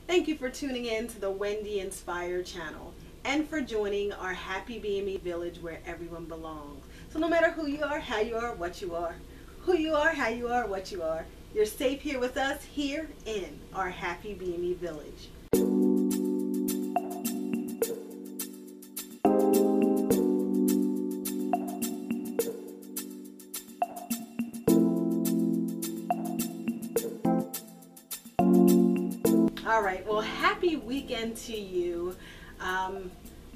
Thank you for tuning in to the Wendy Inspired channel and for joining our happy BME village where everyone belongs. So no matter who you are, how you are, what you are, who you are, how you are, what you are, you're safe here with us here in our happy BME village. All right, well, happy weekend to you.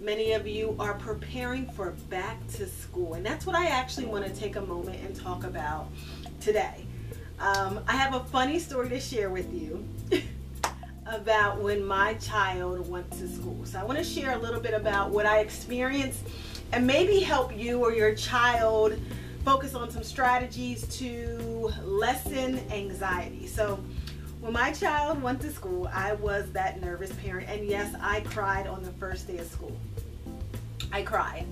Many of you are preparing for back to school, and that's what I actually want to take a moment and talk about today. I have a funny story to share with you about when my child went to school. So I want to share a little bit about what I experienced and maybe help you or your child focus on some strategies to lessen anxiety. So when my child went to school, I was that nervous parent, and yes, I cried on the first day of school. I cried,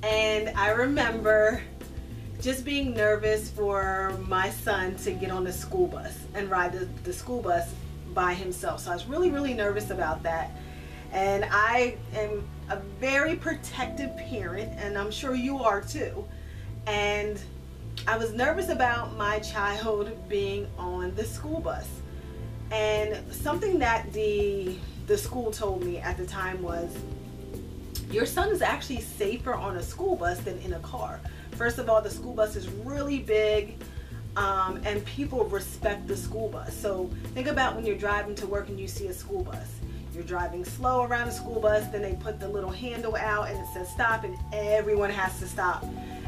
and I remember just being nervous for my son to get on the school bus and ride the school bus by himself. So I was really nervous about that, and I am a very protective parent, and I'm sure you are too, and I was nervous about my child being on the school bus. And something that the school told me at the time was, your son is actually safer on a school bus than in a car. First of all, the school bus is really big, and people respect the school bus. So think about when you're driving to work and you see a school bus. You're driving slow around the school bus, then they put the little handle out and it says stop, and everyone has to stop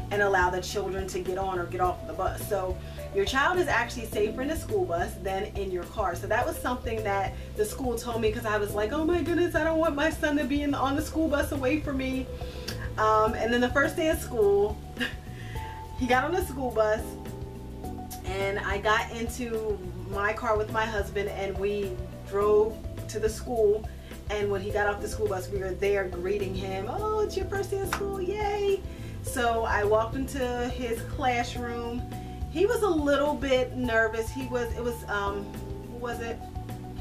and allow the children to get on or get off the bus. So your child is actually safer in a school bus than in your car. So that was something that the school told me, because I was like, oh my goodness, I don't want my son to be on the school bus away from me. And then the first day of school, he got on the school bus, and I got into my car with my husband, and we drove to the school. And when he got off the school bus, we were there greeting him. Oh, it's your first day of school, yay! So I walked into his classroom. He was a little bit nervous. Was it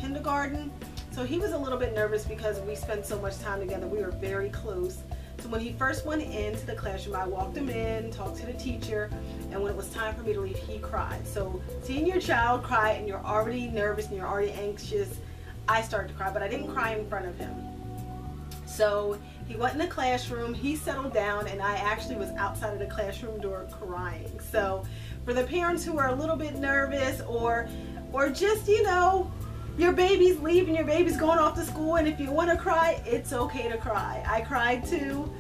kindergarten? So he was a little bit nervous because we spent so much time together. We were very close. So when he first went into the classroom, I walked him in, talked to the teacher, and when it was time for me to leave, he cried. So seeing your child cry and you're already nervous and you're already anxious, I started to cry, but I didn't cry in front of him. So he went in the classroom, he settled down, and I actually was outside of the classroom door crying. So for the parents who are a little bit nervous, or just, you know, your baby's leaving, your baby's going off to school, and if you want to cry, it's okay to cry. I cried too,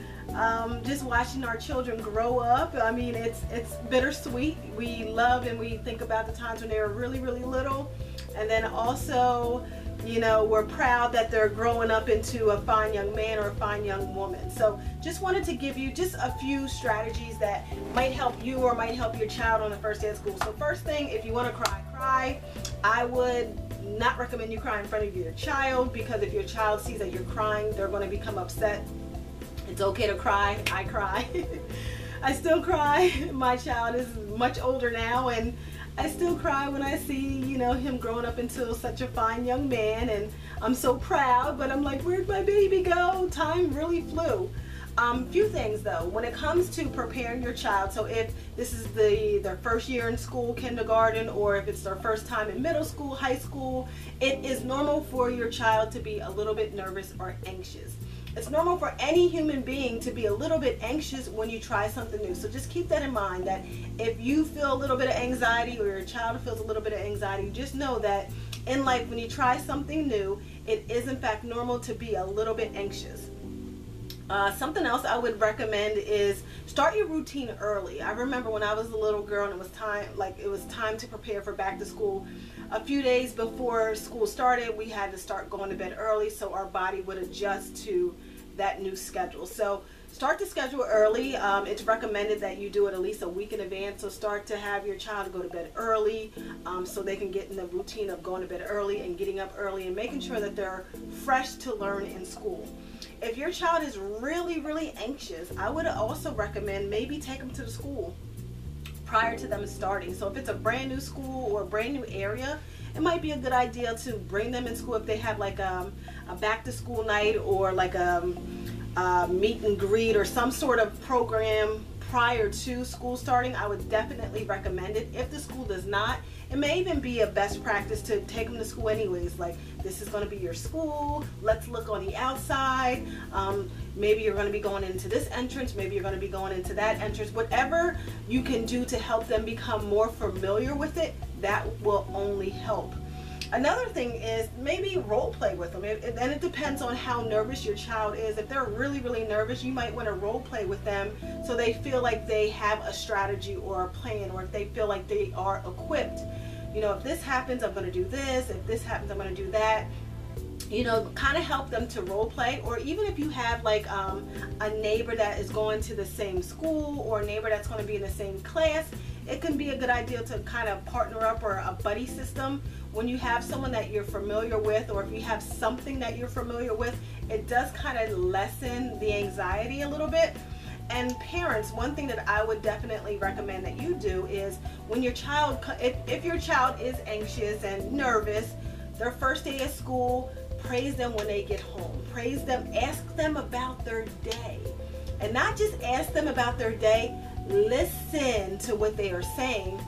just watching our children grow up. I mean, it's bittersweet. We love and we think about the times when they were really little, and then also, you know, we're proud that they're growing up into a fine young man or a fine young woman. So just wanted to give you just a few strategies that might help you or might help your child on the first day of school. So first thing, if you want to cry. I would not recommend you cry in front of your child, because if your child sees that you're crying, they're going to become upset. It's okay to cry. I cry. I still cry. My child is much older now, and I still cry when I see, you know, him growing up into such a fine young man, and I'm so proud, but I'm like, where'd my baby go? Time really flew. Few things though, when it comes to preparing your child, so if this is their first year in school, kindergarten, or if it's their first time in middle school, high school, it is normal for your child to be a little bit nervous or anxious. It's normal for any human being to be a little bit anxious when you try something new. So just keep that in mind, that if you feel a little bit of anxiety or your child feels a little bit of anxiety, just know that in life, when you try something new, it is in fact normal to be a little bit anxious. Something else I would recommend is start your routine early. I remember when I was a little girl and it was time to prepare for back to school. A few days before school started, we had to start going to bed early so our body would adjust to that new schedule. So start the schedule early. It's recommended that you do it at least a week in advance. So start to have your child go to bed early, so they can get in the routine of going to bed early and getting up early and making sure that they're fresh to learn in school. If your child is really anxious, I would also recommend maybe take them to the school prior to them starting. So if it's a brand new school or a brand new area it might be a good idea to bring them in school if they have like a back to school night or like a meet and greet or some sort of program prior to school starting. I would definitely recommend it. If the school does not, it may even be a best practice to take them to school anyways. Like, this is going to be your school, let's look on the outside. Maybe you're going to be going into this entrance, maybe you're going to be going into that entrance. Whatever you can do to help them become more familiar with it, that will only help. Another thing is maybe role play with them, and it depends on how nervous your child is. If they're really, really nervous, you might want to role play with them so they feel like they have a strategy or a plan, or if they feel like they are equipped. You know, if this happens, I'm going to do this. If this happens, I'm going to do that. You know, kind of help them to role play. Or even if you have like a neighbor that is going to the same school, or a neighbor that's going to be in the same class, it can be a good idea to kind of partner up, or a buddy system. When you have someone that you're familiar with, or if you have something that you're familiar with, it does kind of lessen the anxiety a little bit. And parents, one thing that I would definitely recommend that you do is when your child, if your child is anxious and nervous, their first day of school, praise them when they get home. Praise them, ask them about their day. And not just ask them about their day, listen to what they are saying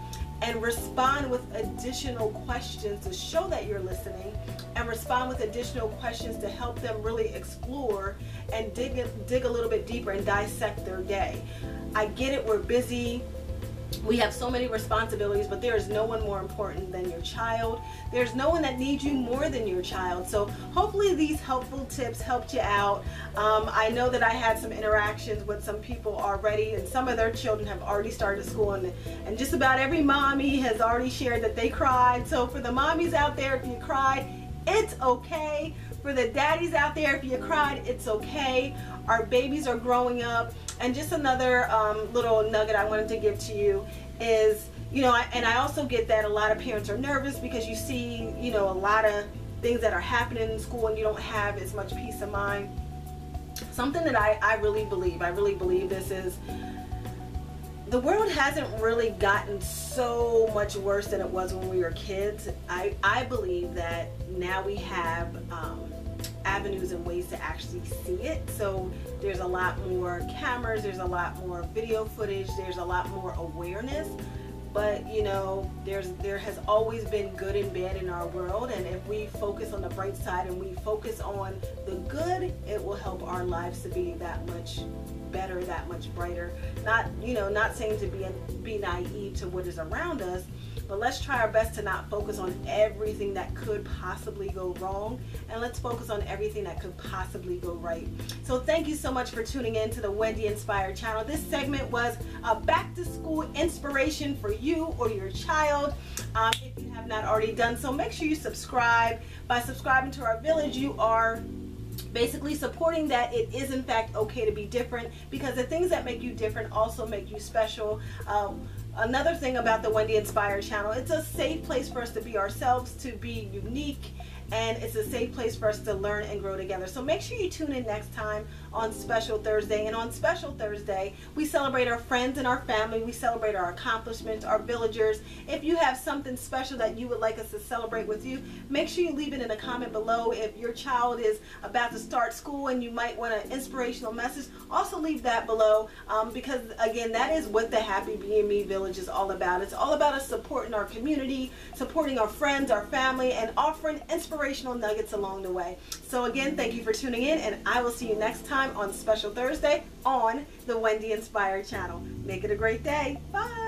and respond with additional questions to show that you're listening, and respond with additional questions to help them really explore and dig a little bit deeper and dissect their day. I get it, we're busy. We have so many responsibilities, but there is no one more important than your child. There's no one that needs you more than your child. So hopefully these helpful tips helped you out. I know that I had some interactions with some people already, and some of their children have already started school, and just about every mommy has already shared that they cried. So for the mommies out there, if you cried, it's okay. For the daddies out there, if you cried, it's okay. Our babies are growing up. And just another little nugget I wanted to give to you is, you know, and I also get that a lot of parents are nervous because you see, you know, a lot of things that are happening in school and you don't have as much peace of mind. Something that I really believe this is, the world hasn't really gotten so much worse than it was when we were kids. I believe that now we have avenues and ways to actually see it. So there's a lot more cameras, there's a lot more video footage, there's a lot more awareness. But you know, there has always been good and bad in our world, and if we focus on the bright side and we focus on the good, it will help our lives to be that much better, that much brighter. Not, you know, not saying to be naive to what is around us, but let's try our best to not focus on everything that could possibly go wrong, and let's focus on everything that could possibly go right. So thank you so much for tuning in to the Wendy Inspired channel. This segment was a back to school inspiration for you or your child. If you have not already done so, make sure you subscribe. By subscribing to our village, you are basically supporting that it is in fact okay to be different, because the things that make you different also make you special. Another thing about the Wendy Inspired channel, it's a safe place for us to be ourselves, to be unique, and it's a safe place for us to learn and grow together. So make sure you tune in next time on Special Thursday. And on Special Thursday, we celebrate our friends and our family. We celebrate our accomplishments, our villagers. If you have something special that you would like us to celebrate with you, make sure you leave it in a comment below. If your child is about to start school and you might want an inspirational message, also leave that below, because again, that is what the Happy Being Me Village is all about. It's all about us supporting our community, supporting our friends, our family, and offering inspirational nuggets along the way. So again, thank you for tuning in, and I will see you next time on Special Thursday on the Wendy Inspired channel. Make it a great day. Bye.